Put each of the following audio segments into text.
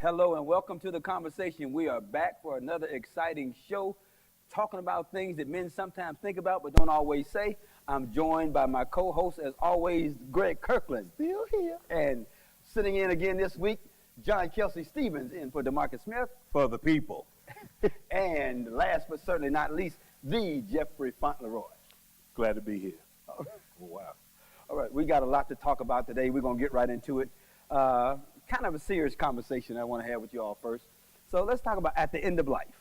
Hello and welcome to the conversation. We are back for another exciting show, talking about things that men sometimes think about but don't always say. I'm joined by my co-host, as always, Greg Kirkland. Still here. And sitting in again this week, John Kelsey Stevens in for DeMarcus Smith. For the people. And last but certainly not least, the Jeffrey Fauntleroy. Glad to be here. Wow. All right, we got a lot to talk about today. We're going to get right into it. Kind of a serious conversation I want to have with you all first. So let's talk about at the end of life.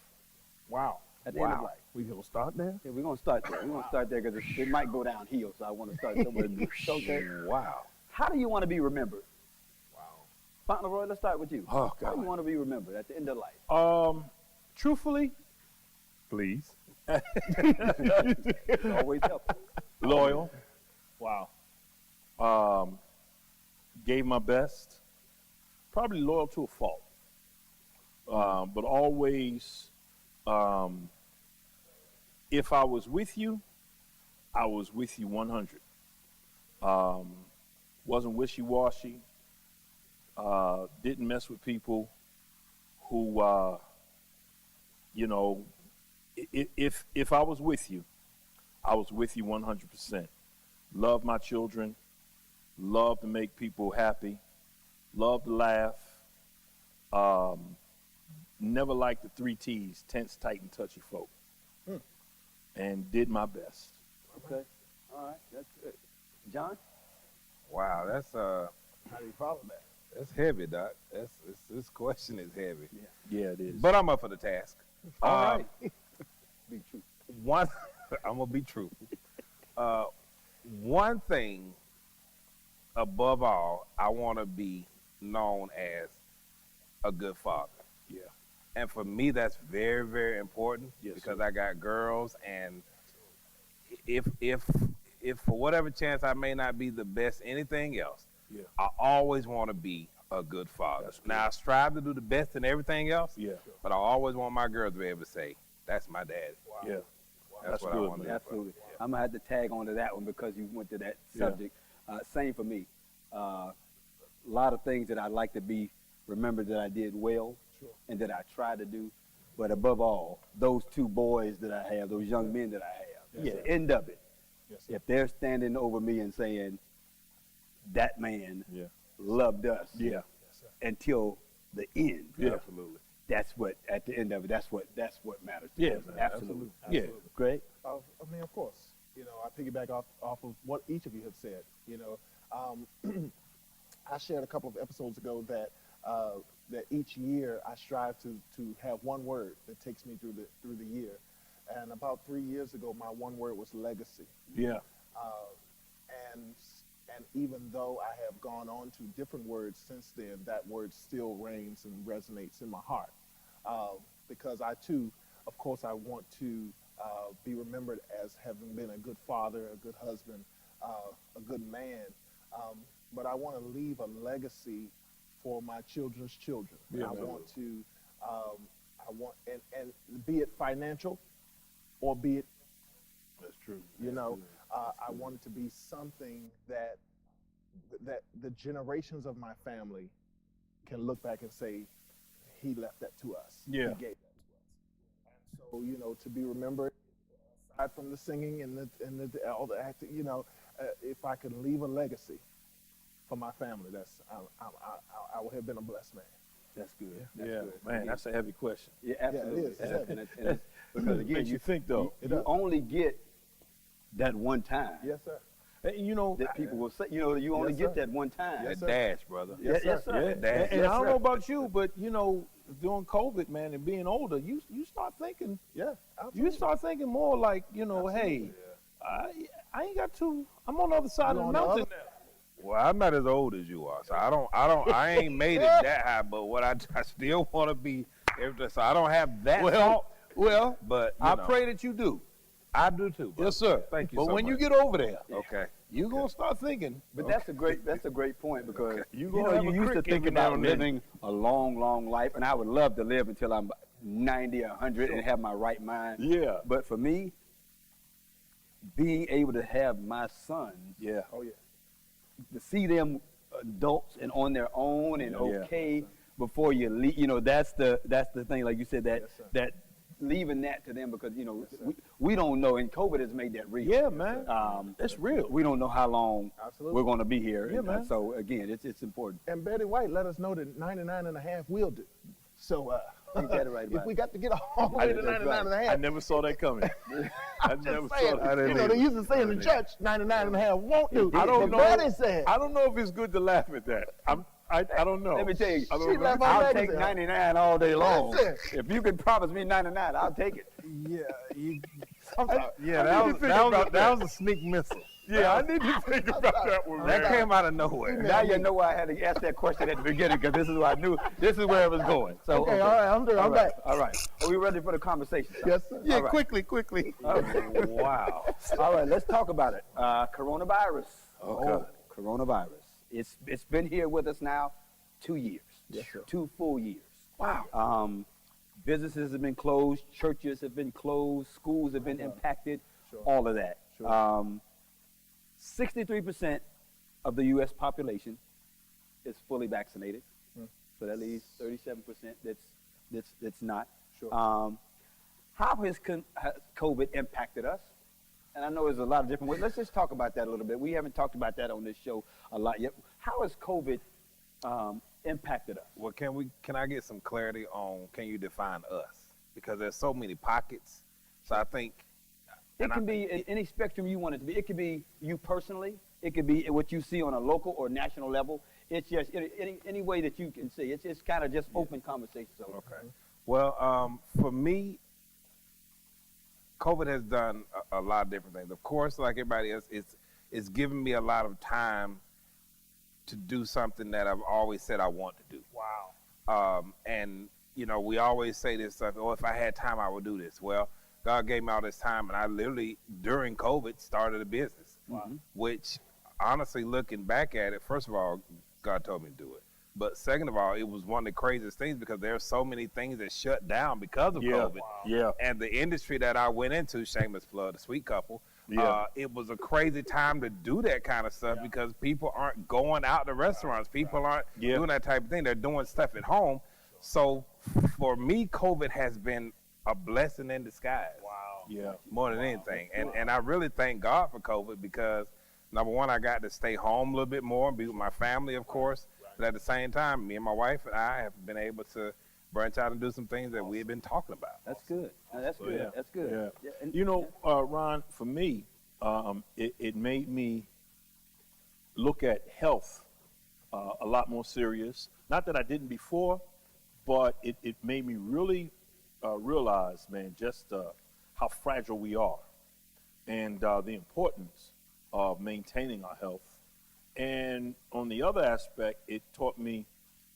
Wow. At the end of life. We gonna start there? Yeah, we're going to start there. We're going to start there because it might go downhill, so I want to start somewhere. Okay. Wow. How do you want to be remembered? Wow. Fauntleroy, let's start with you. Oh, How do God. you want to be remembered at the end of life? Truthfully, please. It's always helpful. Loyal. Wow. Gave my best. Probably loyal to a fault. But always, if I was with you, I was with you 100. Wasn't wishy-washy. Didn't mess with people who, if I was with you, I was with you 100%. Love my children. Love to make people happy. Love to laugh. Never liked the 3 T's, tense, tight, and touchy folk. And did my best. Okay. All right. That's good. John? Wow, that's How do you follow that? that's heavy, Doc. This question is heavy. Yeah, it is. But I'm up for the task. All right. Be true. One, I'm gonna be truthful. One thing, above all, I want to be known as a good father. Yeah. And for me, that's very, very important Yes, because sir. I got girls, and if for whatever chance I may not be the best anything else, Yeah. I always want to be a good father. That's good. Now I strive to do the best in everything else, Yeah. but I always want my girls to be able to say, "That's my daddy." Yeah. That's, That's what good, I want to man. do. Absolutely. I'm going to have to tag on to that one because you went to that Yeah. subject. Same for me. A lot of things that I'd like to be remembered that I did well and that I tried to do. But above all, those 2 boys that I have, those young men that I have, Yes, at sir. the end of it, Yes, sir. if they're standing over me and saying, that man Yeah. loved us Yeah. until the end. Yeah. Absolutely. That's what, at the end of it, that's what matters to Yeah, me. man, Absolutely. Yeah. Great. I mean, of course, I piggyback off of what each of you have said. I shared a couple of episodes ago that that each year I strive to have one word that takes me through the year, and about 3 years ago, my one word was legacy. Yeah. And even though I have gone on to different words since then, that word still reigns and resonates in my heart. Because I too, of course, I want to be remembered as having been a good father, a good husband, a good man. But I want to leave a legacy for my children's children. Yeah, I man. want to, and be it financial, or be it That's true. I want it to be something that the generations of my family can look back and say, he left that to us. Yeah. He gave that to us. And so, to be remembered, aside from the singing and all the acting, if I could leave a legacy for my family, I would have been a blessed man. That's good. That's Yeah, good. man, Again, that's a heavy question. yeah, absolutely. is. It's heavy. And it's because again, Makes you think, though. you only get that one time. Yes, sir. And, That people will say, you only Yes, get sir. that one time. Yes, That sir. dash, brother. Yes, Yes, sir. sir. Yeah, That's- and I don't sir. know about you, but during COVID, man, and being older, you start thinking, Yeah, you absolutely. start thinking more like, hey, I ain't got to. I'm on the other side You of on the the mountain other- now. Well, I'm not as old as you are, so I ain't made it that high. But what I still want to be everything. So I don't have that thought. Well, But I pray that you do. I do too. brother. Yes, sir. Thank you. But so when you much. get over there, okay, you're gonna start thinking. But that's a great point because You you gonna have you a used to crick think every now about and then. living a long life, and I would love to live until I'm 90 or 100 and have my right mind. Yeah. But for me, being able to have my sons, Yeah. Oh, yeah. to see them adults and on their own and Yeah. okay before you leave. You know, that's the thing. Like you said, that Yes, sir. that leaving that to them, because you know Yes, sir. we don't know, and COVID has made that real. Yeah, man. It's real. We don't know how long Absolutely. we're going to be here. Yeah, and, man. So again, it's important. And Betty White let us know that 99 and a half will do. So Ain't that right if about we it? got to get all the way to That's 99 and a I half, never saw that coming. I never saw that. you know, they used to say in the church, 99 and a half won't do. I don't But know. Betty said, I don't know if it's good to laugh at that. I don't know. Let me tell you, I don't she know. left on I'll that take and said, 99 all day long. Listen. If you can promise me 99, I'll take it. yeah, I'm sorry. Yeah, I need to think about that was a sneak missile. Yeah, I need to think about that one, That man. came out of nowhere. Now you know why I had to ask that question at the beginning, because this is what I knew. This is where it was going. So Okay, all right, I'm through. I'm back. All right. Are we ready for the conversation? Yes, sir. Yeah, All right. quickly. Wow. All right, let's talk about it. Coronavirus. Okay. Coronavirus. It's been here with us now 2 years. Yes, sir. 2 full years. Wow. Businesses have been closed, churches have been closed, schools have been impacted, Sure. all of that. Sure. 63% of the U.S. population is fully vaccinated, so that leaves 37% that's not. Sure. How has COVID impacted us? And I know there's a lot of different ways. Let's just talk about that a little bit. We haven't talked about that on this show a lot yet. How has COVID impacted us? Well, can I get some clarity on, can you define us? Because there's so many pockets. So I think It can be in any spectrum you want it to be. It could be you personally. It could be what you see on a local or national level. It's just any way that you can see. It's kind of just open conversation. So. Okay. Well, for me, COVID has done a lot of different things. Of course, like everybody else, it's given me a lot of time to do something that I've always said I want to do. Wow. And you know, we always say this stuff. Oh, if I had time, I would do this. Well, God gave me all this time, and I literally during COVID started a business. Wow. Which, honestly, looking back at it, first of all, God told me to do it. But second of all, it was one of the craziest things because there are so many things that shut down because of Yeah. COVID. Yeah. And the industry that I went into, shameless plug, the Sweet Couple, Yeah. it was a crazy time to do that kind of stuff because people aren't going out to restaurants. People aren't Yeah. doing that type of thing. They're doing stuff at home. So for me, COVID has been a blessing in disguise. Wow. Yeah. More than anything. And I really thank God for COVID because, number one, I got to stay home a little bit more and be with my family, of course. But at the same time, me and my wife and I have been able to branch out and do some things that we have been talking about. That's good. That's good. yeah. That's good. Yeah. and- You know, Ron, for me, it made me look at health a lot more serious. Not that I didn't before, but it made me really realize, man, just how fragile we are and the importance of maintaining our health. And on the other aspect, it taught me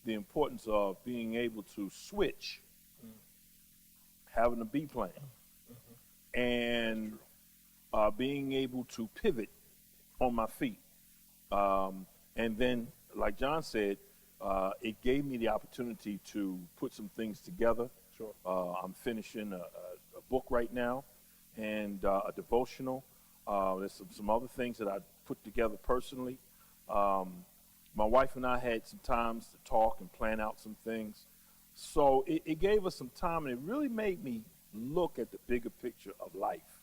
the importance of being able to switch, having a B plan, and being able to pivot on my feet. And then, like John said, it gave me the opportunity to put some things together. Sure. I'm finishing a book right now and a devotional. There's some other things that I put together personally. My wife and I had some times to talk and plan out some things. So it gave us some time, and it really made me look at the bigger picture of life.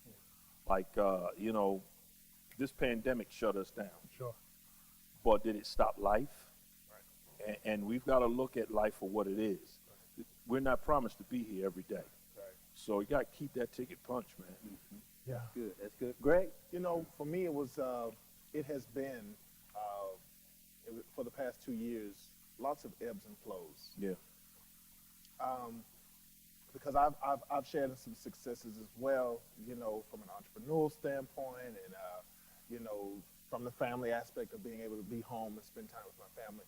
Like, you know, this pandemic shut us down. Sure. But did it stop life? Right. And we've got to look at life for what it is. Right. We're not promised to be here every day. Right. So you got to keep that ticket punched, man. Yeah. Good. That's good. Greg? You know, for me, it has been, for the past 2 years, lots of ebbs and flows. Yeah. Because I've shared some successes as well, you know, from an entrepreneurial standpoint and, you know, from the family aspect of being able to be home and spend time with my family.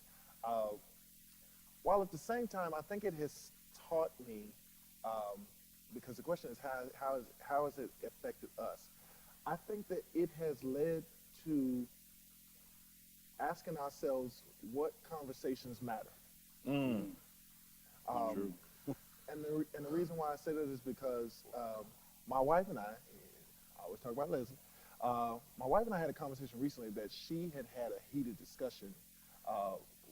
While at the same time, I think it has taught me, because the question is how has it affected us? I think that it has led to asking ourselves what conversations matter. True. And the reason why I say that is because my wife and I always talk about Leslie. My wife and I had a conversation recently that she had a heated discussion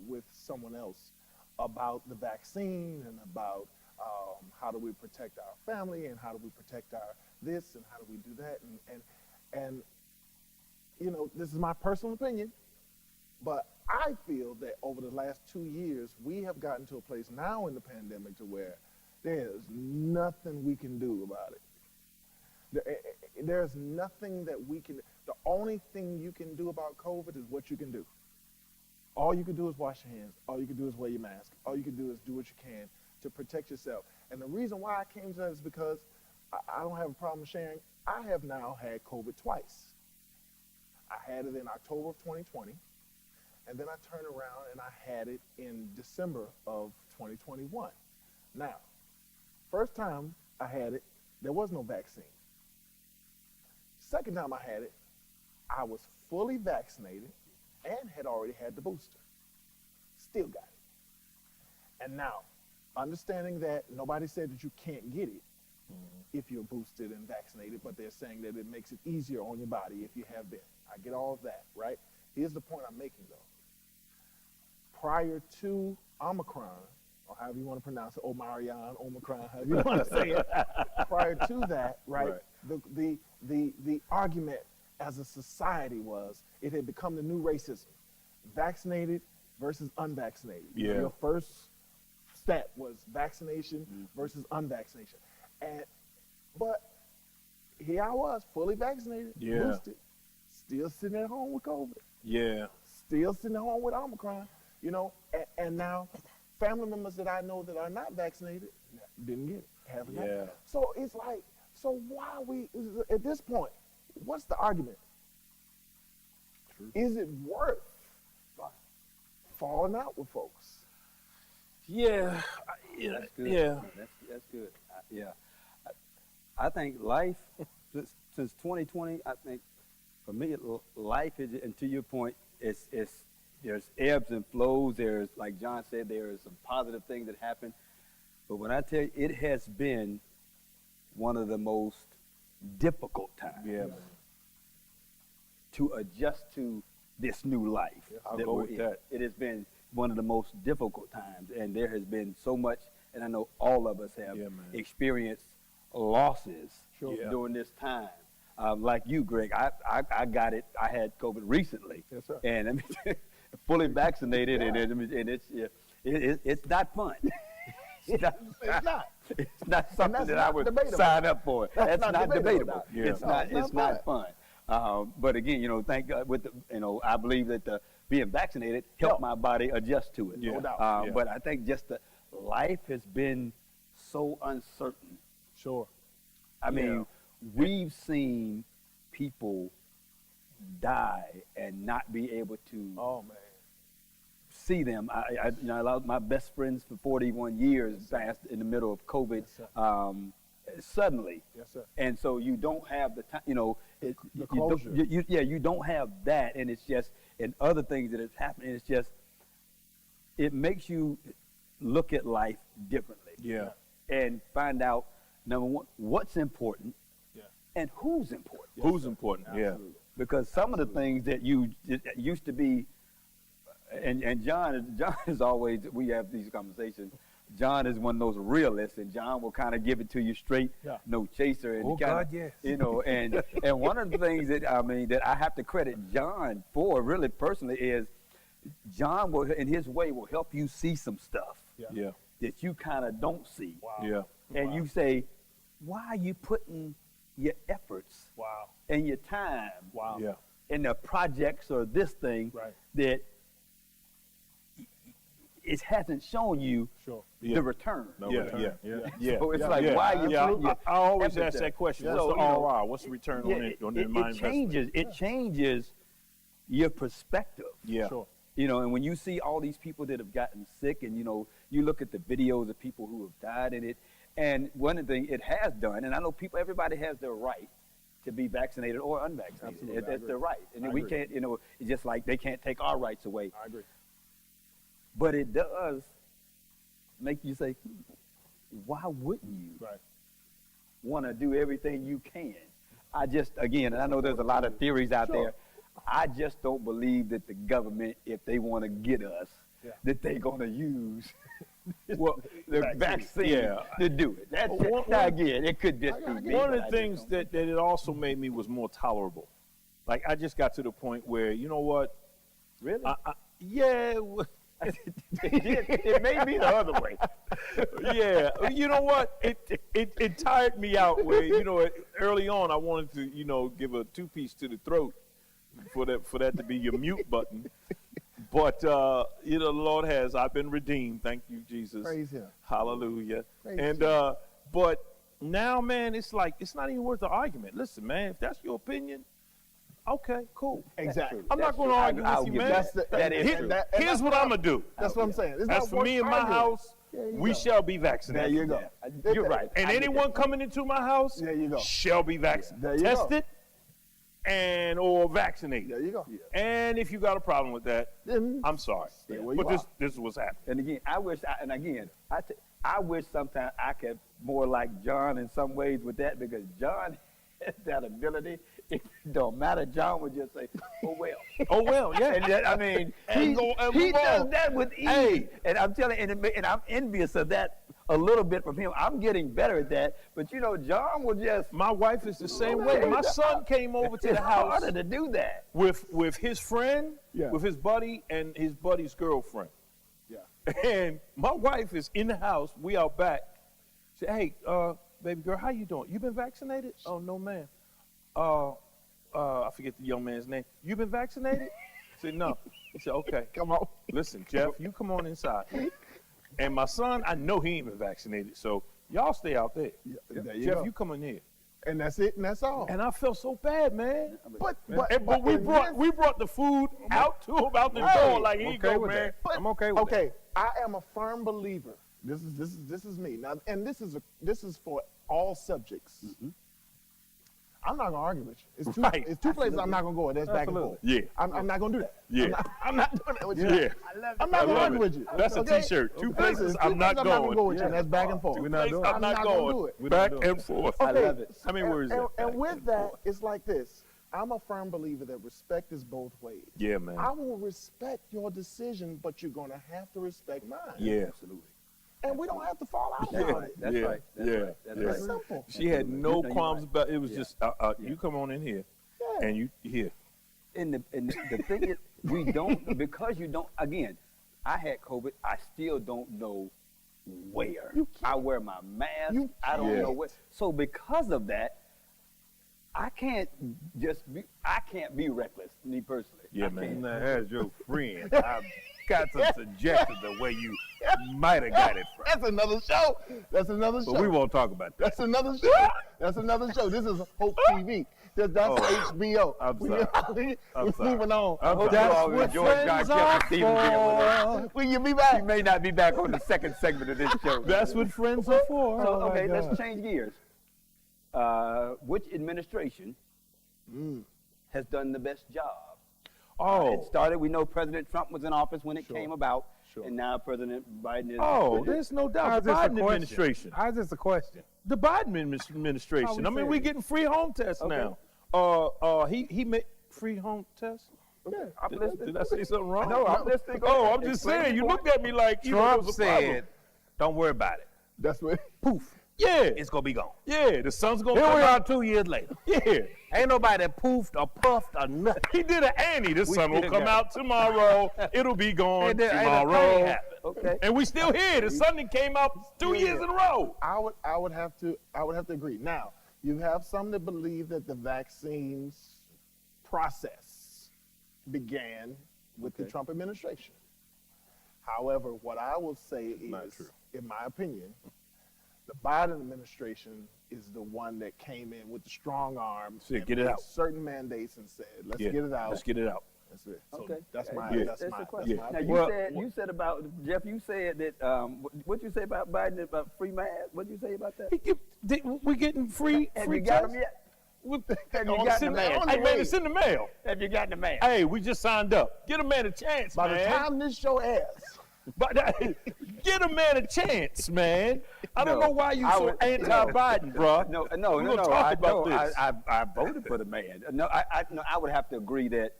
with someone else about the vaccine and about how do we protect our family and how do we protect our this and how do we do that and you know, this is my personal opinion, but I feel that over the last 2 years we have gotten to a place now in the pandemic to where there's nothing we can do about it. There's nothing that we can. The only thing you can do about COVID is what you can do. All you can do is wash your hands. All you can do is wear your mask. All you can do is do what you can to protect yourself. And the reason why I came to that is because I don't have a problem sharing. I have now had COVID twice. I had it in October of 2020, and then I turned around and I had it in December of 2021. Now, first time I had it, there was no vaccine. Second time I had it, I was fully vaccinated and had already had the booster. Still got it. And now, understanding that nobody said that you can't get it if you're boosted and vaccinated, but they're saying that it makes it easier on your body if you have been. I get all of that, right? Here's the point I'm making, though. Prior to Omicron, or however you want to pronounce it, Omarion, Omicron, however you want to say it, prior to that, right. The argument as a society was it had become the new racism, vaccinated versus unvaccinated. Yeah. Your first step was vaccination versus unvaccination. But here I was, fully vaccinated, Yeah. boosted, still sitting at home with COVID, Yeah. still sitting at home with Omicron, you know, and now family members that I know that are not vaccinated didn't get it, haven't got Yeah. it. So it's like, so why at this point, what's the argument? True. Is it worth falling out with folks? Yeah. That's good. Yeah. That's good. I think life since 2020. I think for me, life is, and to your point, it's there's ebbs and flows. There's, like John said, there is some positive things that happen. But when I tell you, it has been one of the most difficult times Yeah. to adjust to this new life. I'll that go we're with in. that. It has been one of the most difficult times, and there has been so much, and I know all of us have Yeah, man. experienced losses Sure. Yeah. during this time. Like you, Greg, I got it. I had COVID recently, Yes, sir. and I mean, fully vaccinated, and it's not fun. It's not. It's not. It's not something that's that I not would debatable. sign up for. That's not debatable. Yeah. It's not. No, It's not fun. But again, thank God with I believe that being vaccinated helped my body adjust to it. Yeah. No doubt. Yeah. But I think just the life has been so uncertain. Sure. I mean, we've seen people die and not be able to Oh man. see them. I lost my best friends for 41 years passed in the middle of COVID Yes, suddenly. Yes, sir. And so you don't have the time, The closure. you don't have that, and it's just, and other things that is happening, it's just, it makes you look at life differently. Yeah. And find out, number one, what's important Yeah. and who's important. Who's important? Absolutely. Because some of the things that that used to be, and John is always, we have these conversations. John is one of those realists, and John will kind of give it to you straight, Yeah. no chaser. And Oh, kinda, God, yes. and one of the things that that I have to credit John for, really personally, is John will, in his way, will help you see some stuff Yeah. Yeah. that you kind of don't see, Wow. Yeah. and you say, why are you putting your efforts Wow. and your time Wow. Yeah. in the projects or this thing Right. that it hasn't shown you Sure. Yeah. the return. No Yeah. return. Yeah. Yeah. Yeah. So it's yeah. like, yeah. why are you Yeah. putting your I always effort ask there? that question. So, What's the you know, ROI? What's the return Yeah, on the my it investment? changes. It changes your perspective. Yeah. Sure. And when you see all these people that have gotten sick, and you look at the videos of people who have died in it, and one of the things it has done, and I know everybody has their right to be vaccinated or unvaccinated. Absolutely, I It's agree. their right, and I we agree. can't, it's just like they can't take our rights away. I agree. But it does make you say, why wouldn't you Right. want to do everything you can? I just, again, and I know there's a lot of theories out Sure. there. I just don't believe that the government, if they want to get us, that they're gonna use Well, the vaccine yeah. to do it. That's Well, it. Now again, it could just be me. One but of I the just things don't- that it also made me was more tolerable. Like I just got to the point where, you know what? really, Yeah, it may be the other way. yeah. You know what? It tired me out. Where early on I wanted to give a 2-piece to the throat for that to be your mute button. But the Lord has. I've been redeemed. Thank you, Jesus. Praise Him. Hallelujah. Praise And but now, man, it's like it's not even worth the argument. Listen, man, if that's your opinion, okay, cool. Exactly. I'm not going to argue with you, man. That is Here- true. Here's what I'm gonna do. That's what I'm saying. It's As not for worth me and my arguing. house, we shall be There vaccinated. you go. You're right. And I get anyone that. coming into my house There you go. shall be vaccinated. There you go. Tested or vaccinated. There you go. And if you got a problem with that, Then I'm sorry. stay where But you this is what's happening. And again, I wish sometimes I could more like John in some ways with that, because John has that ability. It don't matter. John would just say, "Oh well." Oh well, yeah. And that, I mean, And go and he move does on. that with ease. Hey. And I'm telling you, and I'm envious of that a little bit from him. I'm getting better at that. But John will just. My wife is the same way. My son came over to It's the house harder to do that. with his friend, Yeah. with his buddy, and his buddy's girlfriend. Yeah. And my wife is in the house. We out back. She said, "Hey, baby girl, how you doing? You been vaccinated?" "Oh no, ma'am." I forget the young man's name. "You been vaccinated?" I said, "No." He said, "Okay, come on. listen, Jeff, you come on inside." And my son, I know he ain't been vaccinated, so y'all stay out there. There you Jeff, go. you come in here. And that's it, and that's all. And I felt so bad, man. But We in brought the food out to him out the Hey, door. Like, here you okay go, with man. that. I'm okay with okay, I am a firm believer. This is me now, and this is for all subjects. I'm not gonna argue with you. It's two, Right. it's two places I'm not gonna go. That's back and forth. Yeah. I'm not gonna do that. Yeah. I'm not doing that with you. Yeah. I'm not I gonna love argue it. with you. That's a Okay? t-shirt. Two Listen, places two I'm not places I'm not gonna go going. with you, and that's back and forth. Two We're not places doing I'm it. not I'm not gonna going. do it. We're Back not doing and forth. I Okay, love it. How many words is that? And Back with and that, forth. it's like this. I'm a firm believer that respect is both ways. Yeah, man. I will respect your decision, but you're gonna have to respect mine. Yeah. Absolutely. And we don't have to fall out That's about right. it. That's Yeah. right. That's Yeah. right. That's Yeah. right. It's simple. She had no You're qualms right. about it. Was Yeah. just, you come on in here, Yeah. and you here. And the thing is, we don't, because you don't, again, I had COVID, I still don't know where. You can't- I wear my mask, you I don't can't. know where. So because of that, I can't be reckless, me personally. Yeah, I man. can't. Now, as your friend, I've got some suggestions of where you might have got it from. That's another show. That's another show. But we won't talk about that. That's another show. That's another show. This is Hope TV. That's HBO. I'm We- sorry. we- I'm We're sorry. moving on. I'm Hope sorry. you all enjoyed God Kevin Stevens being with us. Will you be back? He may not be back on the second segment of this show. That's what friends are for. So, okay, let's change gears. Which administration has done the best job? It Oh, started, we know President Trump was in office when it Sure. came about, Sure. and now President Biden is. oh, there's no doubt. How's The this a Biden question? administration. How's this a question? The Biden administration. How we I mean, we're saying? getting free home tests Okay. now. He made free home tests. I'm listening. Did I say something wrong? No, I'm listening. Go Oh, ahead. I'm just Explain saying. the You point. looked at me like you know there Trump was a problem. said, don't worry about it. That's what. Poof. Yeah, It's going to be gone. yeah. The sun's gonna Here come we out. are 2 years later. Yeah. Ain't nobody poofed or puffed or nothing. He did an Annie. The sun will still come got out tomorrow. It'll be gone Ain't a thing tomorrow. happened. Okay. And we still here. The sun that came out 2 years in a row. I would have to agree. Now, you have some that believe that the vaccines process began with the Trump administration. However, what I will say Not is, true. in my opinion, the Biden administration is the one that came in with the strong arm Said, and "Get it made out." certain mandates and said, let's Yeah, get it out. Let's get it out. That's it. So Okay. that's my Yeah. that's That's my the that's question. my Now, opinion. you said about, Jeff, you said that, what you say about Biden, about free mask? What did you say about that? We're getting free. Have free you got tests? them yet? Have you gotten the mail? Hey, man, it's in the mail. Have you gotten the mask? Hey, we just signed up. Get a man a chance, By the man. time this show airs, But get a man a chance, man. I don't No, know why you I so would- anti-Biden, bro. No, We're gonna talk I about don't. this. I voted for the man. No, I would have to agree that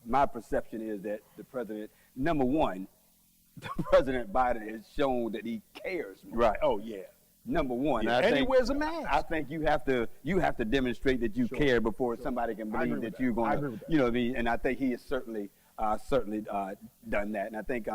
my perception is that the president number one, President Biden has shown that he cares more. Right. Oh yeah. Number one. Yeah, I and he think, wears a mask. I think you have to demonstrate that you care before somebody can I agree believe with that you're that. I going agree to, with that. you know what I mean? And I think he has certainly done that. And I think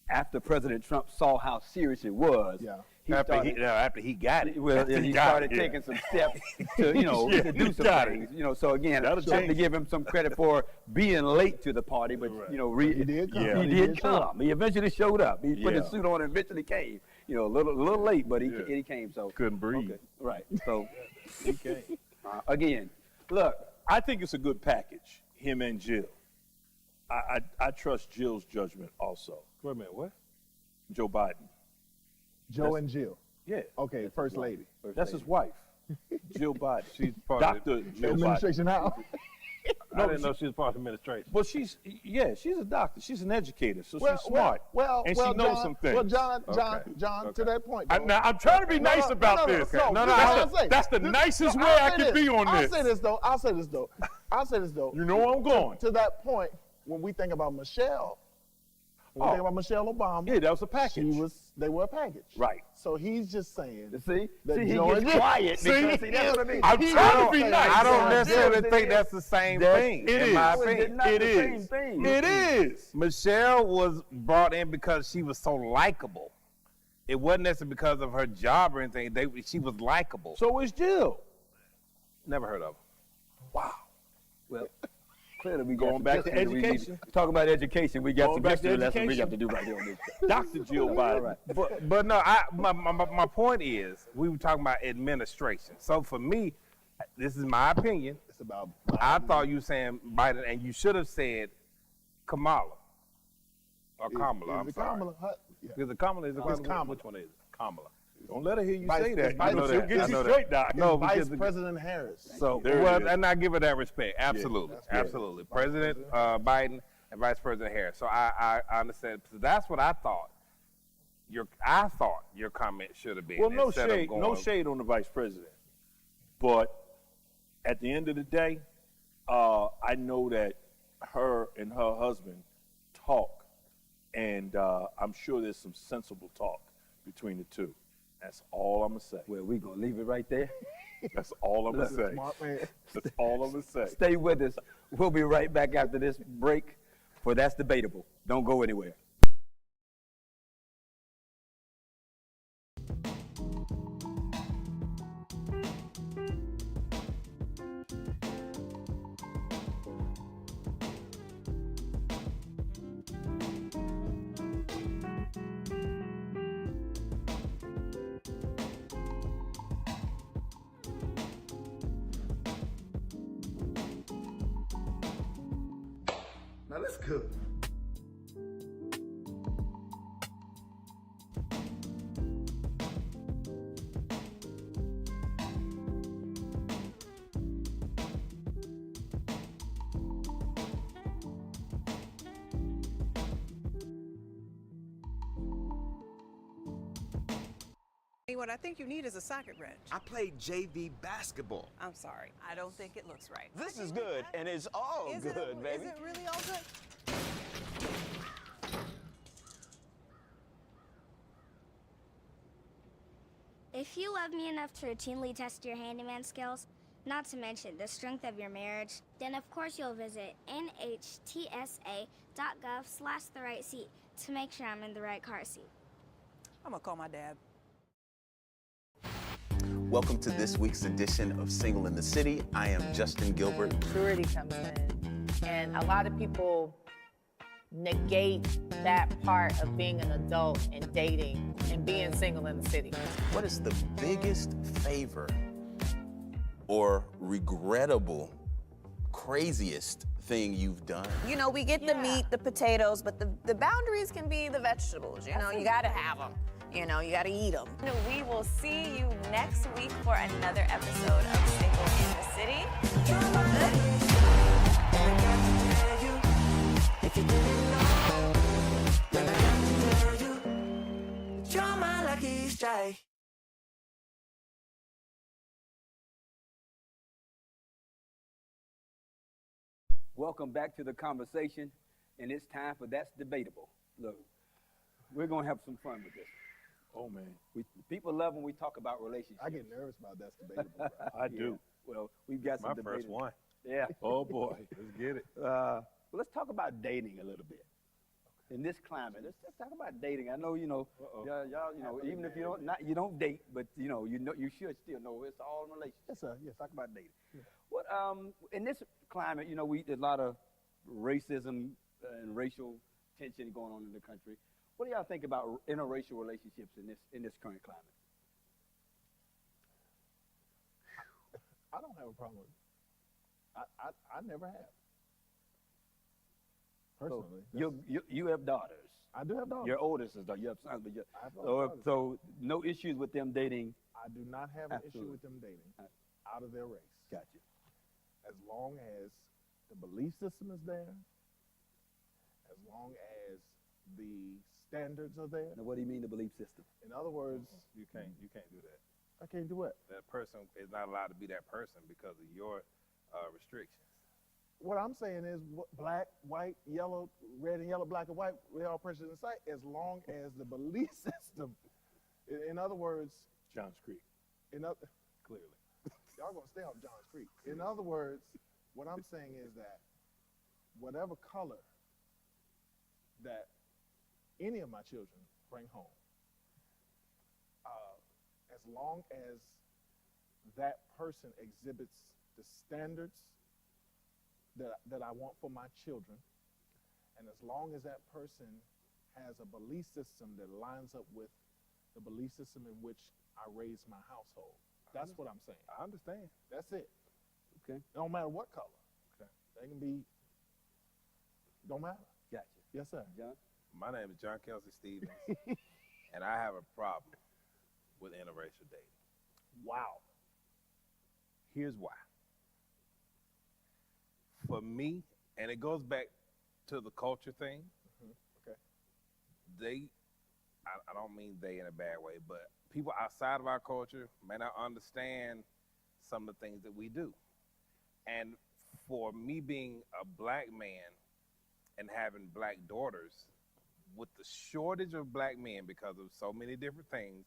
after President Trump saw how serious it was, Yeah. he After started, he got it. well, After he he got started it, yeah. taking some steps to, you know, Yeah, to he do some got it. things. You know, so again, I That'll have to change. give him some credit for being late to the party, but you know, He did come. Yeah. he did come. He eventually showed up. He put his Yeah. suit on and eventually came. You know, a little late, but he came. So Couldn't breathe. Okay, right. So He came. again, look, I think it's a good package, him and Jill. I trust Jill's judgment also. Wait a minute, what? Joe Biden. Joe and Jill. Yeah, Okay, First Lady. that's his wife, Jill Biden. She's part of Dr. Jill Biden. Administration how? I didn't know she was part of the administration. Well, she's a doctor. She's an educator, so she's smart. and she knows John, some things. Well, John, Okay. to that point. I'm though. trying to be No, nice no, about no, no, this. no, No, no, this is I- what I'm saying. that's the This- nicest no, way I'll I say could this. be on I'll this. say this though. You know where I'm going. To that point, when we think about Michelle, when we Oh. think about Michelle Obama, Yeah, that was a package. they were a package. Right. So he's just saying. see, That he Joe gets and Jill- quiet because see, that's what I mean. I'm He trying don't to be say nice. I don't Joe necessarily and think Jill. that's the same That's- thing, it in my is. opinion. Not It the is. same thing. It is. Michelle was brought in because she was so likable. It wasn't necessarily because of her job or anything. She was likable. So is Jill. Never heard of her. Wow. Well, clearly we Going got back some to history we need education. Talk about education. We got Going some back to history lessons we education. got to do right here on this. Dr. Jill Biden. Right. But no, my point is, we were talking about administration. So for me, this is my opinion. It's about. I thought you were saying Biden, and you should have said Kamala. Or Kamala, I'm Is it sorry. Kamala? Is it Kamala? Is it It's Kamala? Kamala. Which one is it? Kamala. Don't let her hear you Vice- say that. it's Vice- You know She'll that. get I you know straight, that. Doc. No, Vice because President Harris. so There it well, is. and I give her that respect. Absolutely, that's good. absolutely. President Biden and Vice President Harris. So I understand. So that's what I thought. I thought your comment should have been. Well, no instead of shade, no going- shade on the vice president. But at the end of the day, I know that her and her husband talk, and I'm sure there's some sensible talk between the two. That's all I'm gonna say. Well, we're going to leave it right there. That's all I'm gonna Look, say. Smart man. That's all I'm gonna say. Stay with us. We'll be right back after this break for That's Debatable. Don't go anywhere. Now let's cook. What I think you need is a socket wrench. I played JV basketball. I'm sorry. I don't think it looks right. This is good, and it's all Is good, it, baby. Is it really all good? If you love me enough to routinely test your handyman skills, not to mention the strength of your marriage, then of course you'll visit nhtsa.gov/therightseat to make sure I'm in the right car seat. I'm gonna call my dad. Welcome to this week's edition of Single in the City. I am Justin Gilbert. Maturity comes in, and a lot of people negate that part of being an adult and dating and being single in the city. What is the biggest favor or regrettable, craziest thing you've done? You know, we get the meat, the potatoes, but the boundaries can be the vegetables. You know, you gotta have them. You know, you gotta eat them. We will see you next week for another episode of Single in the City. You're my lucky strike. Welcome back to the conversation. and it's time for that's debatable. Look, we're gonna have some fun with this. Oh man, People love when we talk about relationships. I get nervous about that's debatable. Bro. I do. Well, we've got some My debatable. first one. Yeah. Oh boy. Let's get it. Well, let's talk about dating a little bit. In this climate, let's talk about dating. I know, y'all, even if you don't date, but you should still know it's all in relationships. Yes, sir. Yes. Talk about dating. What in this climate, there's a lot of racism and racial tension going on in the country. What do y'all think about interracial relationships in this current climate? I don't have a problem with it. I never have. Personally. So you have daughters. I do have daughters. Your oldest is daughter. You have sons, but I have daughters. so no issues with them dating. I do not have an issue Absolutely. with them dating out of their race. Gotcha. As long as the belief system is there, as long as the standards are there. Now, what do you mean the belief system? In other words, You can't do that. I can't do what? That person is not allowed to be that person because of your restrictions. What I'm saying is black, white, yellow, red and yellow, black and white, we all precious in sight, as long as the belief system, in other words, Johns Creek. clearly, y'all gonna stay on Johns Creek. In other words, what I'm saying is that whatever color that any of my children bring home, as long as that person exhibits the standards that I want for my children, and as long as that person has a belief system that lines up with the belief system in which I raise my household. That's what I'm saying. I understand. That's it. Okay. It don't matter what color. Okay. They can be, don't matter. Gotcha. Yes, sir. John? My name is John Kelsey Stevens, and I have a problem with interracial dating. Wow. Here's why. For me, and it goes back to the culture thing. Okay. I don't mean they in a bad way, but people outside of our culture may not understand some of the things that we do. And for me being a black man and having black daughters, with the shortage of black men because of so many different things,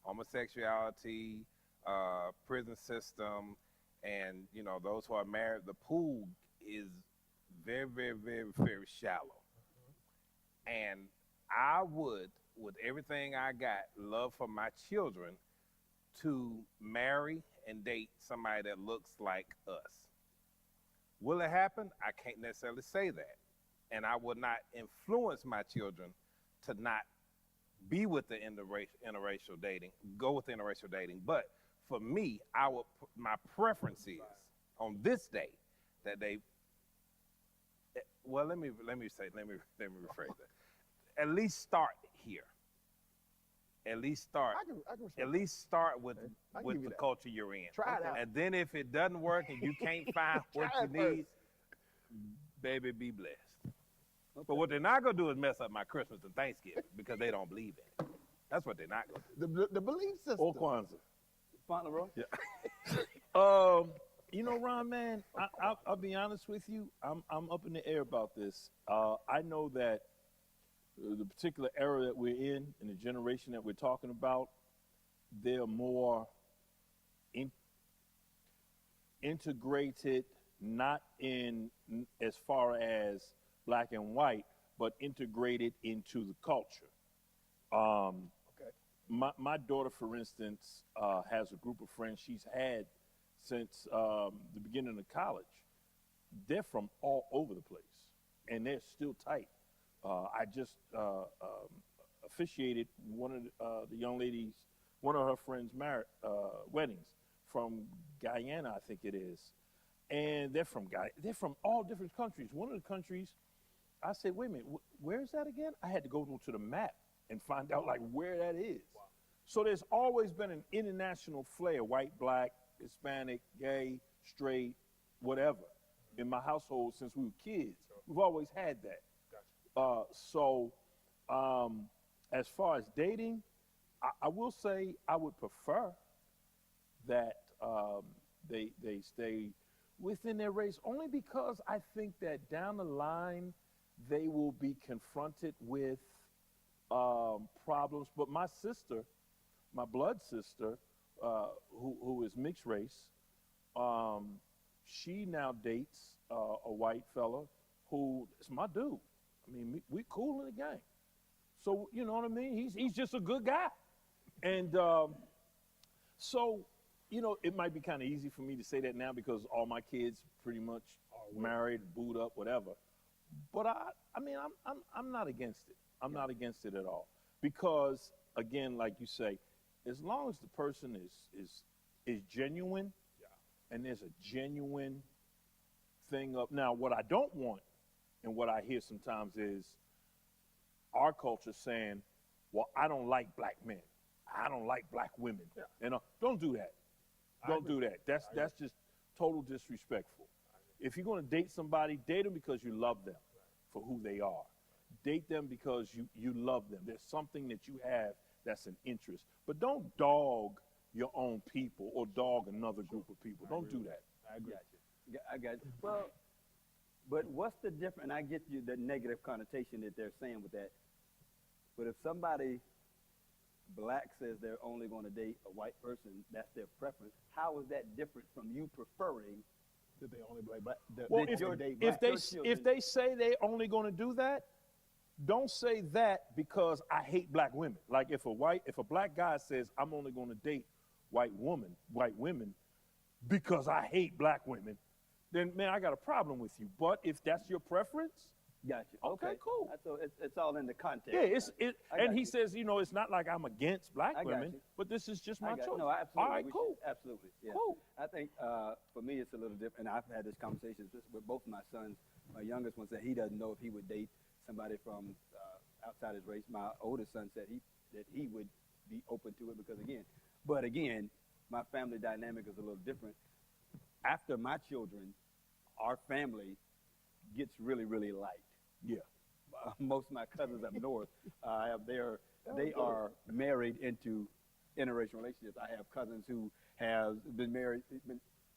homosexuality, prison system, and those who are married, the pool is very, very, very, very shallow. And I would, with everything I got, love for my children to marry and date somebody that looks like us. Will it happen? I can't necessarily say that. And I would not influence my children to not be with the interracial dating, go with interracial dating. But for me, my preference is on this day that they. Well, let me rephrase that. At least start here. At least start. I can respect At least start with I can give you the that. culture you're in. Try it out. And then if it doesn't work and you can't find what Try you it first. need, baby, be blessed. But what they're not gonna do is mess up my Christmas and Thanksgiving because they don't believe in it. That's what they're not gonna do. The belief system. Or Kwanzaa. Fauntleroy? Ron, man, I'll be honest with you. I'm up in the air about this. I know that the particular era that we're in and the generation that we're talking about, they're more integrated, not in as far as black and white, but integrated into the culture. Okay. My daughter, for instance, has a group of friends she's had since the beginning of college. They're from all over the place, and they're still tight. I just officiated one of the young ladies, one of her friends' weddings from Guyana, I think it is, and they're from all different countries. One of the countries, I said, wait a minute, where is that again? I had to go to the map and find out like where that is. Wow. So there's always been an international flair, white, black, Hispanic, gay, straight, whatever, in my household since we were kids. We've always had that. As far as dating, I will say I would prefer that they stay within their race, only because I think that down the line they will be confronted with problems. But my sister, my blood sister, who is mixed race, she now dates a white fella who is my dude. I mean, we cool in the game. So, you know what I mean? He's just a good guy. And so, you know, it might be kind of easy for me to say that now because all my kids pretty much married, booed up, whatever. But I mean, I'm not against it. I'm not against it at all. Because, again, like you say, as long as the person is genuine, and there's a genuine thing up. Now, what I don't want, and what I hear sometimes is our culture saying, well, I don't like black men. I don't like black women. Yeah. You know, don't do that. Don't do that. That's just total disrespectful. If you're going to date somebody, date them because you love them for who they are. Date them because you love them. There's something that you have that's an interest. But don't dog your own people or dog another group of people. Don't do that. I got you. I got you. Well, but what's the difference? And I get you the negative connotation that they're saying with that. But if somebody black says they're only going to date a white person, that's their preference. How is that different from you preferring that they only black? Well, if they say they're only going to do that, don't say that because I hate black women. Like if a black guy says I'm only going to date white women because I hate black women, then man, I got a problem with you. But if that's your preference, gotcha. Okay, cool. So it's all in the context. Yeah, and he says, you know, it's not like I'm against black women, but this is just my choice. No, absolutely. All right, cool. Absolutely. Yeah. Cool. I think for me it's a little different. And I've had this conversation with both of my sons. My youngest one said he doesn't know if he would date somebody from outside his race. My oldest son said that he would be open to it because again, my family dynamic is a little different. After my children, our family gets really, really light. Yeah. Most of my cousins up north, they are married into interracial relationships. I have cousins who have been married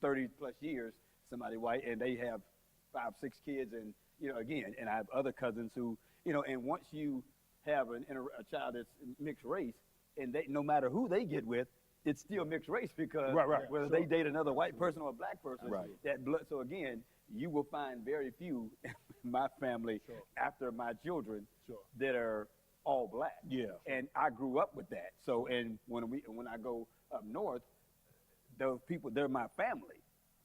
30 plus years, somebody white, and they have 5, 6 kids, and you know, again, and I have other cousins who, you know, and once you have a child that's mixed race, and they, no matter who they get with, it's still mixed race because whether they date another white person or a black person, that blood. So again, you will find very few in my family after my children that are all black. Yeah. And I grew up with that. So, and when I go up north, those people, they're my family.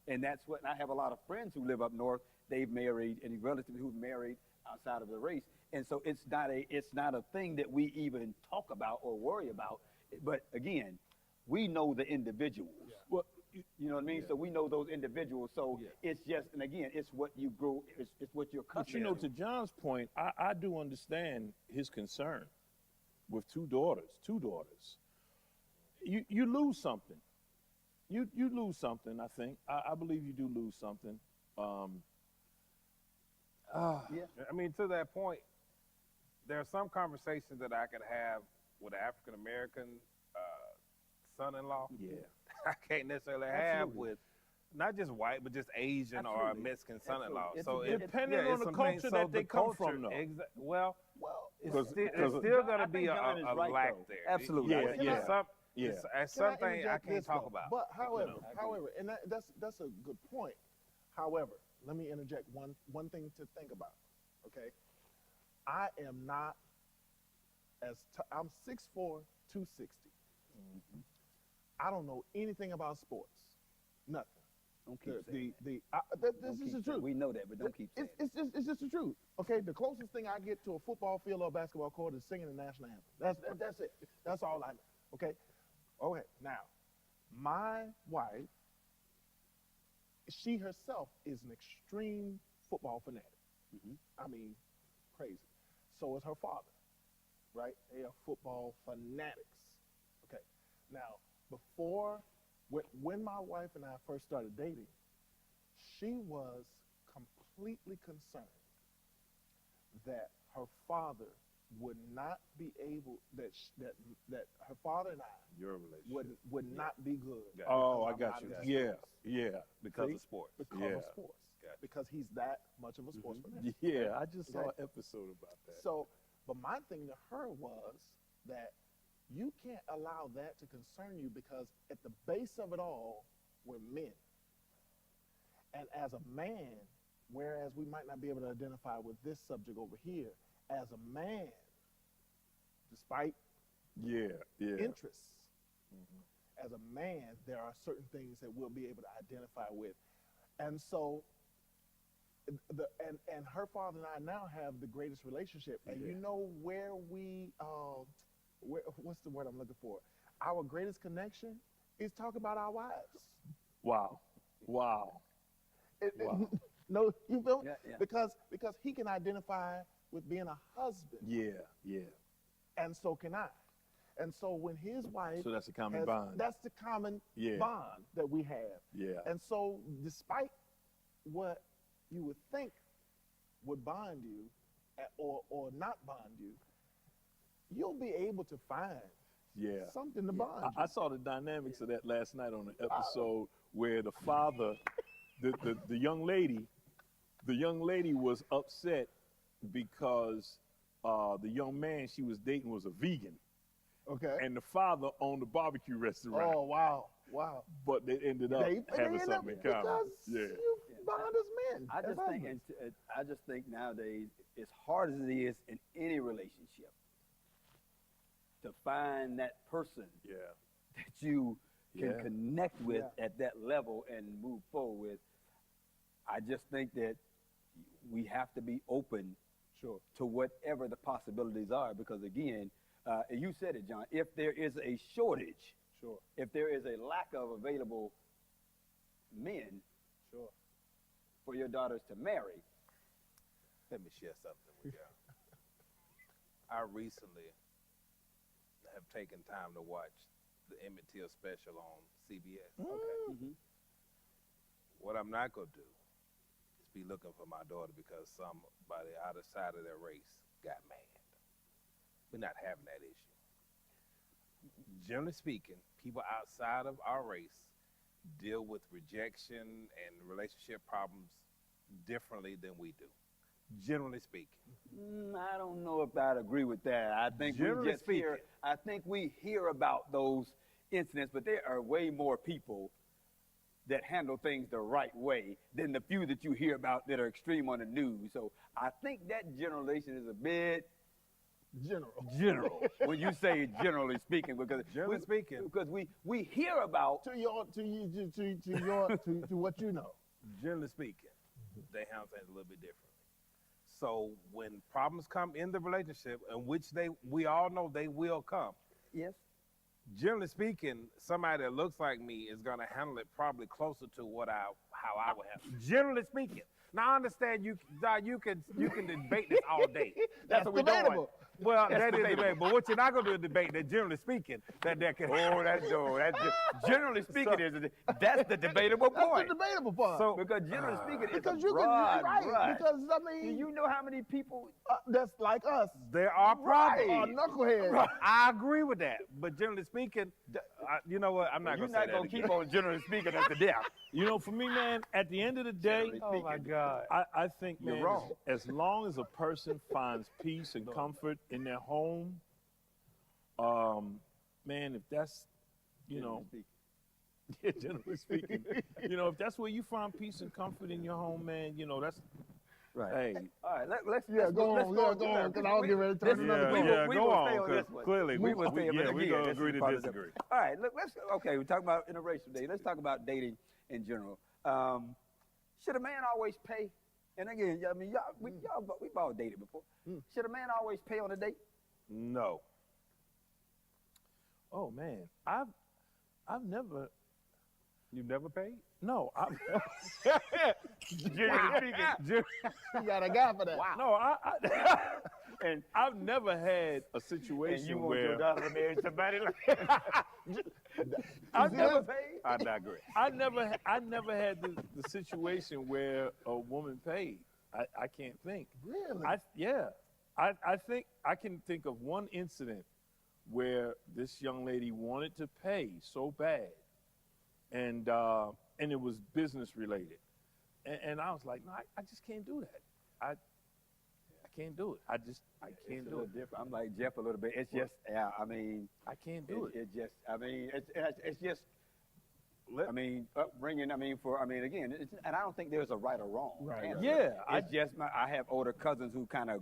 And that's what, and I have a lot of friends who live up north. They've married, and relatives who've married outside of the race. And so it's not a thing that we even talk about or worry about. But again, we know the individuals. Yeah. Well, you know what I mean? Yeah. So we know those individuals. So it's just, and again, it's what you grow, it's what you're accustomed to. But you know, to John's point, I do understand his concern with two daughters. You lose something. You lose something, I think. I believe you do lose something. Yeah. I mean, to that point, there are some conversations that I could have with an African-American son-in-law. Yeah. I can't necessarily have with not just white, but just Asian or Mexican son-in-law. So depending on the culture that they come from, though. Well, it's still going to be a lack there. Absolutely. It's something I can't talk about. But however, and that's a good point. However, let me interject one thing to think about. Okay, I am not I'm 6'4", 260. Mm-hmm. I don't know anything about sports. Nothing. Don't keep saying this is the truth. We know that, but don't keep saying it's just the truth. Okay, the closest thing I get to a football field or a basketball court is singing the national anthem. That's it. That's all I know. Okay. Now, my wife, she herself is an extreme football fanatic. Mm-hmm. I mean, crazy. So is her father. Right? They are football fanatics. Okay. Now, when my wife and I first started dating, she was completely concerned that her father would not be able, that her father and I your relationship would not be good. Oh, I got you. Yeah. Because of sports. Because of sports. because he's that much of a sportsman. Yeah, I just saw Okay. an episode about that. So, but my thing to her was that you can't allow that to concern you because at the base of it all, we're men. And as a man, whereas we might not be able to identify with this subject over here, as a man, despite Yeah. interests, as a man, there are certain things that we'll be able to identify with. And so, and her father and I now have the greatest relationship. And you know where we, what's the word I'm looking for? Our greatest connection is talk about our wives. Wow. No, you feel? Yeah, yeah. Because he can identify with being a husband, Yeah. and so can I. And so when his wife, So that's a common bond. That's the common Yeah. bond that we have. Yeah. And so, despite what you would think would bond you, or not bond you, you'll be able to find Yeah. something to bond you. I saw the dynamics of that last night on the episode where the father, the young lady was upset because the young man she was dating was a vegan, Okay. and the father owned a barbecue restaurant. Oh wow. But they ended up They having end up something in common. because Yeah. you bond as men. I as just think, husbands. I just think nowadays, as hard as it is in any relationship, to find that person Yeah. that you can Yeah. connect with Yeah. at that level and move forward with, I just think that we have to be open Sure. to whatever the possibilities are, because again, and you said it, John, if there is a shortage, Sure. if there is a lack of available men Sure. for your daughters to marry, Let me share something with y'all. I recently have taken time to watch the Emmett Till special on CBS. okay. What I'm not going to do is be looking for my daughter because somebody out side of their race got mad. We're not having that issue. Generally speaking, people outside of our race deal with rejection and relationship problems differently than we do. Generally speaking. I don't know if I'd agree with that. I think Generally we just hear. speaking. I think we hear about those incidents, but there are way more people that handle things the right way than the few that you hear about that are extreme on the news. So I think that generalization is a bit general when you say generally speaking, because Generally speaking. because we hear about To what you know. Generally speaking, they handle things a little bit differently. So when problems come in the relationship, in which we all know they will come, yes. generally speaking, somebody that looks like me is going to handle it probably closer to how I would handle it. Generally speaking. Now I understand you can debate this all day. That's what we're doing. Well, that is debatable. But what you're not going to do is debate that, generally speaking, that can. Generally speaking, that's the debatable That's point. the debatable part. So Because generally speaking, it's because a you broad can, right? brush. Because I Do mean, you know how many people? that's like us. there are problems. Knuckleheads. I agree with that. But generally speaking, you know what? I'm not You're going to say not that going to again. keep on generally speaking at the death. You know, for me, man, at the end of the day, Generally speaking. Oh, my God. I think, You're man, wrong. as long as a person finds peace and comfort in their home, man, if that's, generally speaking, if that's where you find peace and comfort in your home, man, that's, Right. hey. All right, let's Go on, because I was getting ready to turn another corner. we go will on, stay on 'cause this one. clearly we will stay on we're this going again. to This agree is to part of disagree. All right, look, we're talking about interracial dating. Let's talk about dating in general. Should a man always pay? And again, I mean, we've all dated before. Should a man always pay on a date? No. Oh, man, I've never, You never paid? no, Generally speaking. You got a guy for that. no, and I've never had a And situation you want where your daughter to marry somebody like I've never paid? I digress. I never had the situation where a woman paid. I can't think. Really? I think I can think of one incident where this young lady wanted to pay so bad, and it was business related, And I was like, no, I just can't do that. I can't do it. I can't do it. Different. I'm like Jeff a little bit. It's just, yeah, I mean, I can't do it. It just, I mean, it's just, I mean, upbringing. I mean, again, and I don't think there's a right or wrong. Right. answer. Yeah, It's just I have older cousins who kind of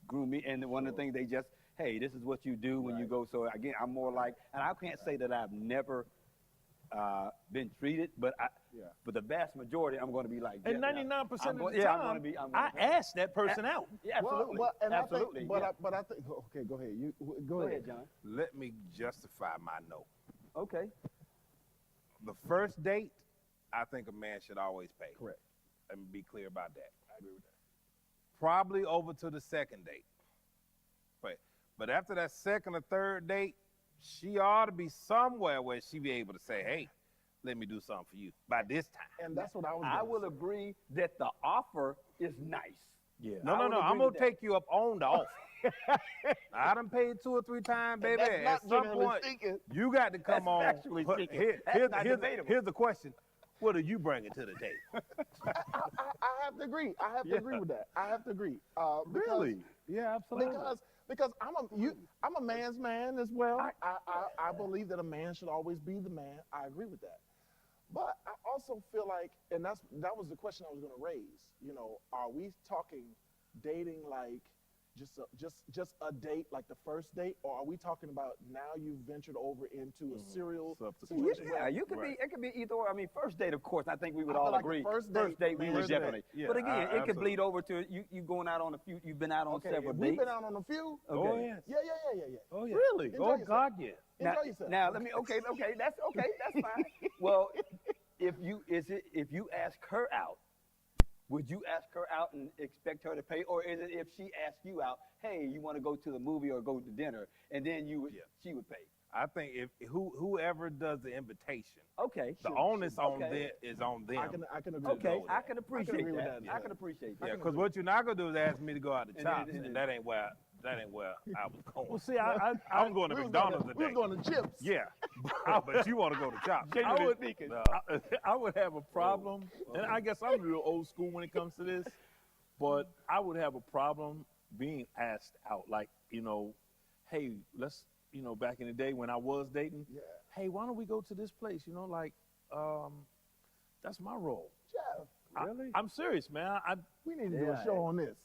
grew me, and one of the things they just, hey, this is what you do when you go. So again, I'm more like, and I can't say that I've never been treated, but but the vast majority, I'm going to be like. And 99% of the time, I'm going to be. I asked that person out. Yeah, absolutely. Well, and absolutely. I think, but I think. Okay, go ahead. Go ahead, John. Let me justify my no. Okay. The first date, I think a man should always pay. Correct. Let me be clear about that. I agree with that. Probably over to the second date. But after that second or third date, she ought to be somewhere where she be able to say, hey, let me do something for you by this time. And that's what I was. I will agree that the offer is nice. Yeah. No, I'm going to take you up on the offer. I done paid 2 or 3 times, baby. That's not At some generally point, speaking. you got to come on. Factually speaking. Here's the question. What are you bringing to the table? I have to agree. I have to agree with that. I have to agree. Because, Really? Yeah, absolutely. Because I'm a man's man as well. I believe that a man should always be the man. I agree with that. But I also feel like, and that was the question I was going to raise. You know, are we talking dating like just a date, like the first date, or are we talking about now you've ventured over into a serial situation? Yeah, you could be. It could be either or. I mean, first date, of course. I think we would I all feel like agree. the first date, we would first definitely. date. Yeah, but again, it could absolutely. bleed over to you going out on a few. You've been out on Okay, several we've dates. been out on a few. Okay. Oh, yes. Yeah. Oh, yeah. Really? Enjoy Oh, yourself. God, yeah. Enjoy yourself. Now let me. Okay. That's fine. Well, if you ask her out, would you ask her out and expect her to pay, or is it if she asks you out, hey, you want to go to the movie or go to dinner, and then she would pay? I think if whoever does the invitation, Okay. the onus on them is on them. I can agree. Okay, with I that. can appreciate agree with that. that. I can appreciate that. Yeah, because what you're not gonna do is ask me to go out to And Chops, then- and that ain't where I was going. Well, see, I'm going to We was McDonald's we today. was going to Chips. Yeah, but you want to go to Chops. I would have a problem, and I guess I'm real old school when it comes to this, but I would have a problem being asked out. Like, hey, let's, back in the day when I was dating, hey, why don't we go to this place? That's my role. Jeff, Really? I'm serious, man. we need to do a show on this.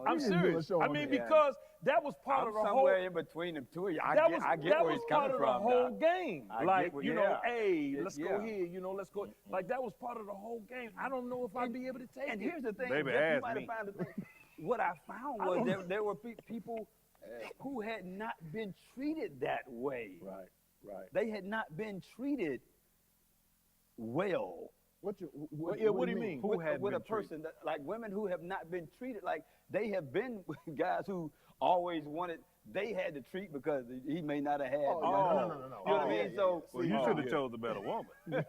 I'm need to do a serious. show I on mean, that. because that was part I'm of the somewhere whole. in between the two of you. I I get get where was he's part coming of from. the whole Doc. game. I Like, get what- hey, let's Yeah. go here. Let's go. Like that was part of the whole game. I don't know if I'd be able to take And it. here's the thing, Baby, Jeff, you ask might me. have found the thing. What I found was there were people who had not been treated that way. Right. They had not been treated well. What do you mean? With, hadn't with a been treated? person that, like women who have not been treated like they have been with guys who always wanted they had to treat because he may not have had. No. You know what I mean? So Well, you should have chose a better woman. No,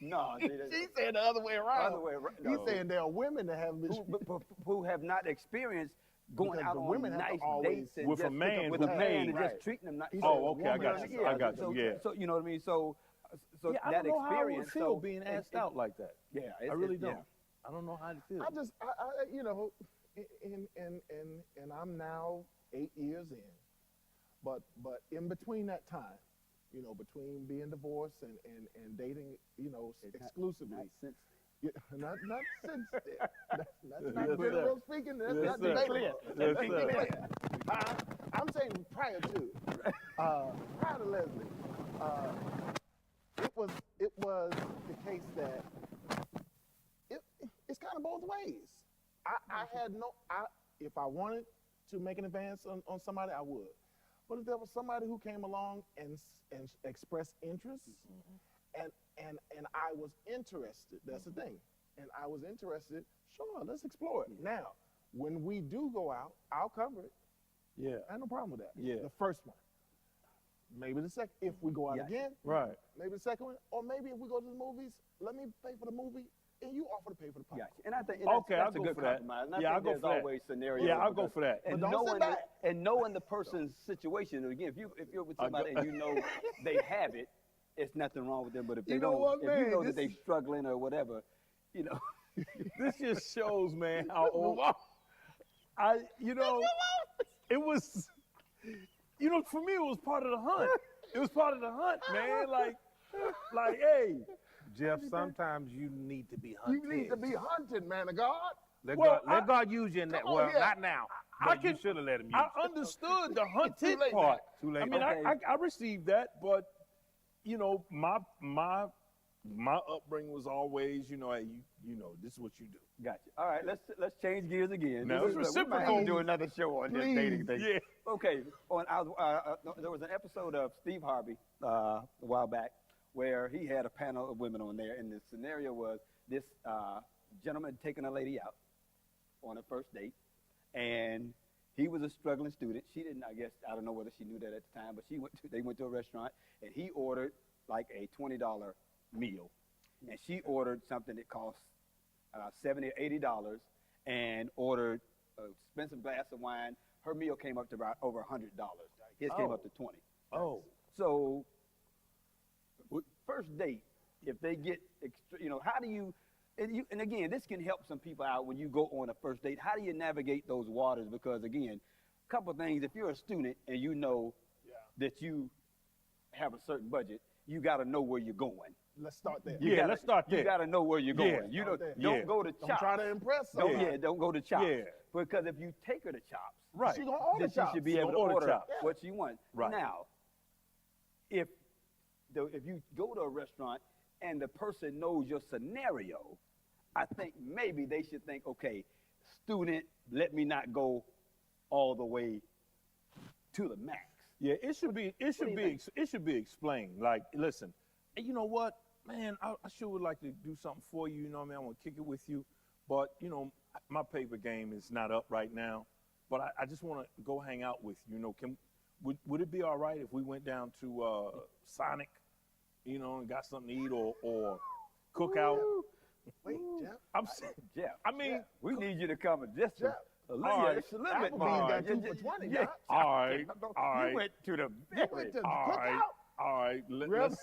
no, he's saying the other way around. Other way around. He's No. saying there are women that have been. who have not experienced going Because out the on women have to nice always- dates and With a just man with who a man paid. and Right. just treating them nice. He Oh, said okay, I got you. I got you. So, Yeah. so you know what I mean. So Yeah, I that don't know how I would experience. feel so being it- asked it- out like that. Yeah, I really don't. yeah. I don't know how to feel. And I'm now 8 years in, but in between that time, between being divorced and dating, exclusively. Not since Yeah, not since then. That's not Yes, sir. general speaking. That's Yes, not sir. debatable. Yes, That's sir. clear. I'm saying prior to Leslie, it was the case that it's kind of both ways. I had if I wanted to make an advance on somebody, I would. But if there was somebody who came along and expressed interest, and I was interested, that's the thing, and I was interested, sure, let's explore it. Now, when we do go out, I'll cover it. Yeah. I have no problem with that. Yeah. The first one. Maybe the second, if we go out again, Right. maybe the second one, or maybe if we go to the movies, let me pay for the movie, and you offer to pay for the popcorn. Gotcha. And I think Okay, that's I'll a go good for that. compromise. And I Yeah, think I'll go there's for that. always scenarios. Yeah, I'll go because- for that. And But don't sit back. knowing the person's situation. And again, if you're with somebody and you know they have it, it's nothing wrong with them. But if they You know don't, what, if man? you know This that they struggling or whatever, you know. This just shows, man, how old it was, for me, it was part of the hunt. It was part of the hunt, man. Like, hey. Jeff, sometimes you need to be hunted. You need to be hunted, man of God. Let, Well, God, let God use you in that. Come on Well, here. not now. But you should have let him use I you. understood the hunted Too late, part. Too late. I mean, Okay. I received that, but my upbringing was always, hey, this is what you do. Gotcha. All right, let's change gears again. Now, This it's is- we might have reciprocal. to do another show on this dating thing. Yeah. Okay. There was an episode of Steve Harvey a while back where he had a panel of women on there, and the scenario was this gentleman taking a lady out on a first date, and he was a struggling student. She didn't, I guess, I don't know whether she knew that at the time, but they went to a restaurant, and he ordered like a $20 meal, and she ordered something that cost $70 or $80, and ordered an expensive glass of wine. Her meal came up to about over $100. His came up to 20. Oh. So, first date, if they get, how do you, and again, this can help some people out when you go on a first date. How do you navigate those waters? Because again, a couple of things, if you're a student and you know that you have a certain budget, you got to know where you're going. Let's start there. Let's start there. You got to know where you're going. You Start don't, there. don't go to Don't Chops. try to impress Don't, somebody. don't go to Chops. Yeah. Because if you take her to Chops, Right. She gonna order then she chops. should be She able to gonna order order chops. what she wants. Right. Now, if you go to a restaurant and the person knows your scenario, I think maybe they should think, okay, student, let me not go all the way to the max. Yeah, it should be do you think? it should be explained. Like, listen, and you know what, man, I sure would like to do something for you. You know what I mean? I want to kick it with you, but my paper game is not up right now. But I just want to go hang out with you. Would it be all right if we went down to Sonic, and got something to eat or cook out? Wait, Jeff. I'm saying, Jeff, I mean, we need you to come just Jeff. a little, All right. just a little bit Applebee's more. got 2 for 20, Yeah. Doc. all right, all right, You went to the You went to the all right, cookout? all right. Really? Let's.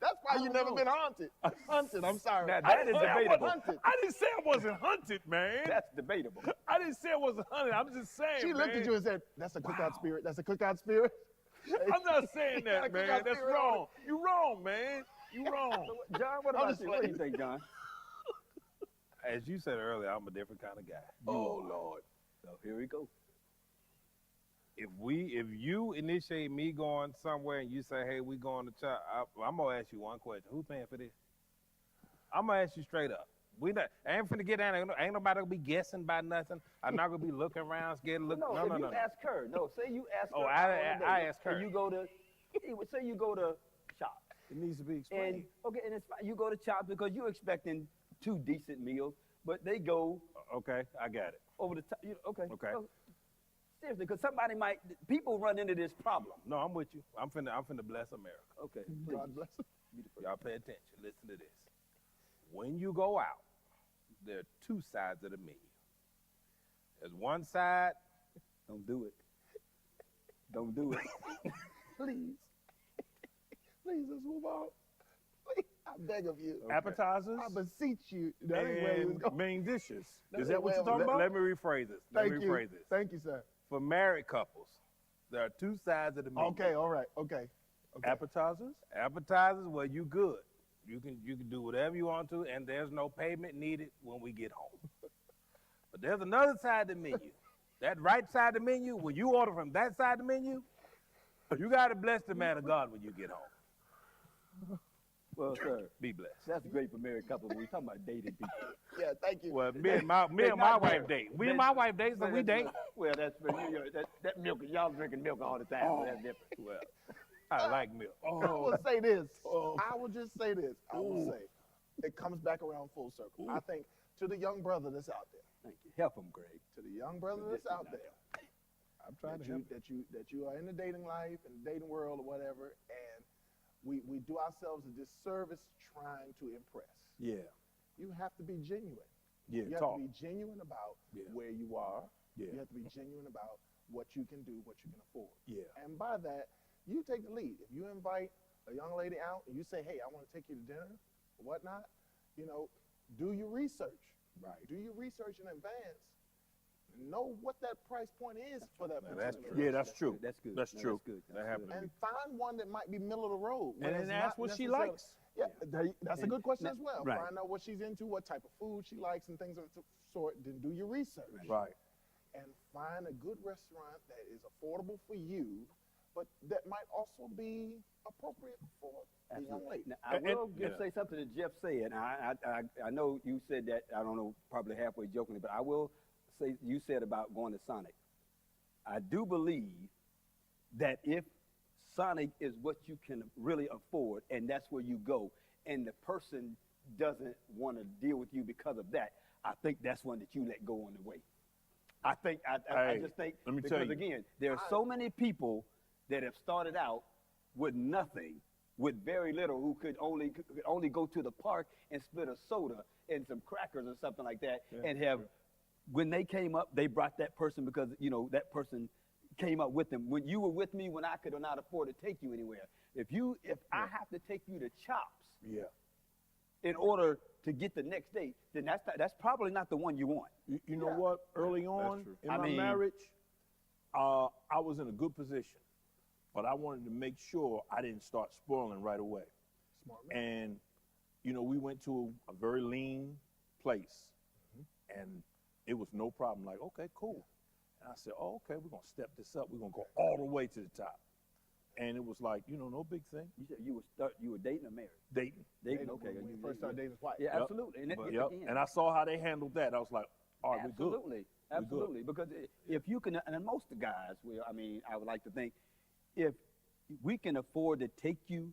That's why you never been haunted. Hunted, I'm sorry. Now, that is I wasn't debatable. hunted. I didn't say I wasn't hunted, man. That's debatable. I didn't say I wasn't hunted. I'm just saying, She looked man. at you and said, that's a cookout spirit. That's a cookout spirit. I'm not saying got a that, man. cookout That's spirit wrong. You wrong, man. You wrong. John, what I'm about just you? What do playing. you think, John? As you said earlier, I'm a different kind of guy. Oh, Lord. So here we go. If you initiate me going somewhere and you say, hey, we going to Chop, I'm gonna ask you one question. Who's paying for this? I'm gonna ask you straight up. I ain't finna get down there. Ain't nobody gonna be guessing about nothing. I'm not gonna be looking around, scared to look. No, No, if no, you no. ask her. No, say you ask her. Oh, on I a date, ask her. And you go to, say you go to Chops. It needs to be And, explained. okay, and it's fine. You go to Chops because you're expecting 2 decent meals, but they go Okay, I got it. over the top. Okay. Okay. So, seriously, because people run into this problem. No, I'm with you. I'm finna bless America. Okay, please. God bless her. Y'all pay attention. Listen to this. When you go out, there are 2 sides of the menu. There's one side. Don't do it. Don't do it. Please. Please, let's move on. Please, I beg of you. Appetizers I beseech you. That ain't where we was and going. main dishes. That Is that ain't what where you're we- talking about? Let me rephrase this. Let Thank me you. rephrase this. Thank you, sir. For married couples, there are 2 sides of the menu. Okay, all right. Okay. Appetizers? Appetizers, well, you good. You can do whatever you want to, and there's no payment needed when we get home. But there's another side of the menu. That right side of the menu, when you order from that side of the menu, you got to bless the man of God when you get home. Well, sir, Be blessed. that's great for married couples. We're talking about dating people. Yeah, thank you. Well, me and my not wife married. date. We and my wife date, so we date. Well, that's that milk. Y'all drinking milk all the time. So that's different. Well, I like milk. I will say this. I will just say this. I will say it comes back around full circle. I think to the young brother that's out there, Thank you. Help him, Greg. to the young brother This that's is out not there, I'm trying that to help. you are in the dating life and the dating world or whatever, and we do ourselves a disservice trying to impress. Yeah. You have to be genuine. Yeah, You have talk. to be genuine about Yeah. where you are. Yeah. You have to be genuine about what you can do, what you can afford. Yeah. And by that, you take the lead. If you invite a young lady out and you say, hey, I want to take you to dinner or whatnot, you know, do your research. Right. Do your research in advance. Know what that price point is for that particular that's true. Yeah, restaurant. that's true. That's good. That's No, true. That's good. That happened to me. And find one that might be middle of the road. where And it's then ask not what she necessarily- likes. Yeah, that's a good question as well. Right. Find out what she's into, what type of food she likes, and things of the sort. Then do your research. Right. And find a good restaurant that is affordable for you, but that might also be appropriate for the young lady. Now, I will yeah. say something that Jeff said. I know you said that, I don't know, probably halfway jokingly, but I will say you said about going to Sonic. I do believe that if Sonic is what you can really afford and that's where you go, and the person doesn't want to deal with you because of that, I think that's one that you let go on the way. I Hey, just think, let me tell because you. again, there are so many people that have started out with nothing, with very little, who could only go to the park and split a soda and some crackers or something like that, and have, when they came up, they brought that person because, you know, that person came up with them. When you were with me when I could not afford to take you anywhere. If I have to take you to Chops Yeah. in order to get the next date, then that's probably not the one you want. You know what? Early on true. in I my mean- marriage, I was in a good position, but I wanted to make sure I didn't start spoiling right away. Smart man. And, you know, we went to a very lean place, and it was no problem. Like, okay, cool. And I said, oh, okay, we're going to step this up. We're going to go all the way to the top. And it was like, you know, no big thing. You said you were dating or married? Dating. Dating, okay. When you first started dating his wife. Yeah, Yep. absolutely. And, But, again, and I saw how they handled that. I was like, all right, we're good. absolutely, absolutely. Because if you can, and most of the guys will, I mean, I would like to think, if we can afford to take you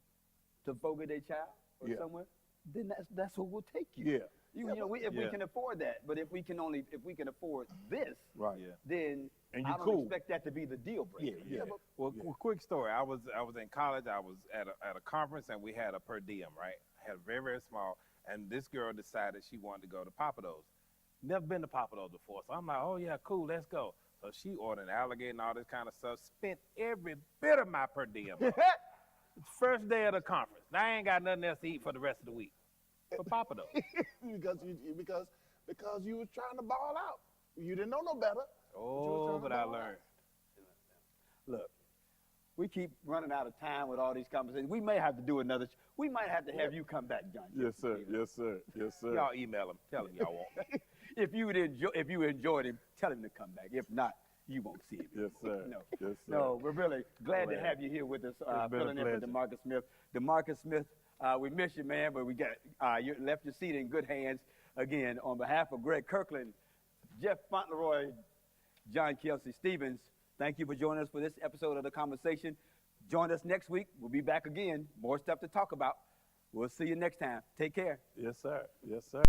to Fogo de Chao or Yeah. somewhere, then that's what we'll take you. Yeah. You know, if we Yeah. can afford that, but if we can afford this, Right. Yeah. then And I you don't cool. expect that to be the deal breaker. Yeah. Well, quick story. I was in college. I was at a conference, and we had a per diem, right? Had a very, very small. And this girl decided she wanted to go to Papados. Never been to Papados before, so I'm like, oh yeah, cool, let's go. So she ordered an alligator and all this kind of stuff. Spent every bit of my per diem. First day of the conference. Now I ain't got nothing else to eat for the rest of the week. For Papados. because you was trying to ball out. You didn't know no better. Oh, but I learned. Look, we keep running out of time with all these conversations. We may have to do another. We might have to have you come back, John. Yes, sir. Yes, sir. Yes, sir. Y'all email him. Tell him y'all won't. If you enjoyed him, tell him to come back. If not, you won't see him. Yes, sir. No. Yes, sir. No, we're really glad to Glad. have you here with us, been a filling in for pleasure. DeMarcus Smith. DeMarcus Smith, we miss you, man, but we got you left your seat in good hands. Again, on behalf of Greg Kirkland, Jeff Fauntleroy, John Kelsey Stevens, thank you for joining us for this episode of The Conversation. Join us next week. We'll be back again. More stuff to talk about. We'll see you next time. Take care. Yes, sir. Yes, sir.